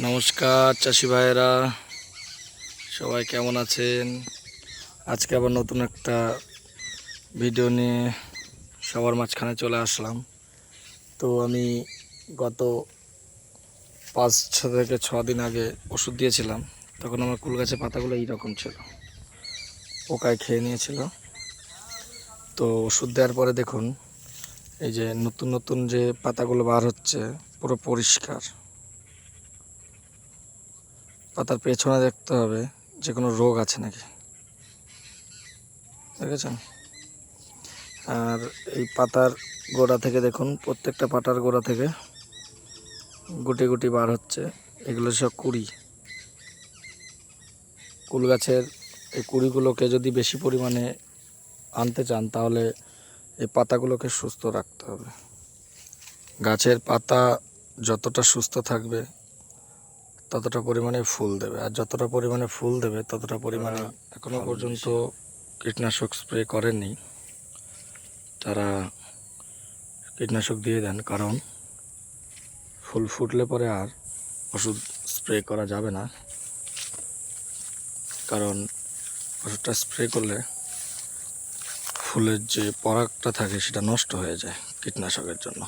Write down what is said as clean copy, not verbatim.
নমস্কার চাষি ভাইয়েরা, সবাই কেমন আছেন? আজকে আবার নতুন একটা ভিডিও নিয়ে সবার মাঝখানে চলে আসলাম। তো আমি গত 5 থেকে 6 দিন আগে ওষুধ দিয়েছিলাম। তখন আমার কুল গাছের পাতাগুলো এইরকম ছিল, পোকায় খেয়ে নিয়েছিল। তো ওষুধ দেওয়ার পরে দেখুন, এই যে নতুন নতুন যে পাতাগুলো বার হচ্ছে পুরো পরিষ্কার। পাতার পেছনে দেখতে হবে যে কোনো রোগ আছে নাকি, দেখেছেন? আর এই পাতার গোড়া থেকে দেখুন, প্রত্যেকটা পাতার গোড়া থেকে গুটি গুটি বার হচ্ছে। এগুলো সব কুড়ি। কুল গাছের এই কুড়িগুলোকে যদি বেশি পরিমাণে আনতে চান, তাহলে এই পাতাগুলোকে সুস্থ রাখতে হবে। গাছের পাতা যতটা সুস্থ থাকবে ততটা পরিমাণে ফুল দেবে, আর যতটা পরিমাণে ফুল দেবে ততটা পরিমাণে এখনো পর্যন্ত কীটনাশক স্প্রে করেননি তারা কীটনাশক দিয়ে দেন, কারণ ফুল ফুটলে পরে আর ওষুধ স্প্রে করা যাবে না। কারণ ওষুধটা স্প্রে করলে ফুলের যে পরাগটা থাকে সেটা নষ্ট হয়ে যায় কীটনাশকের জন্য।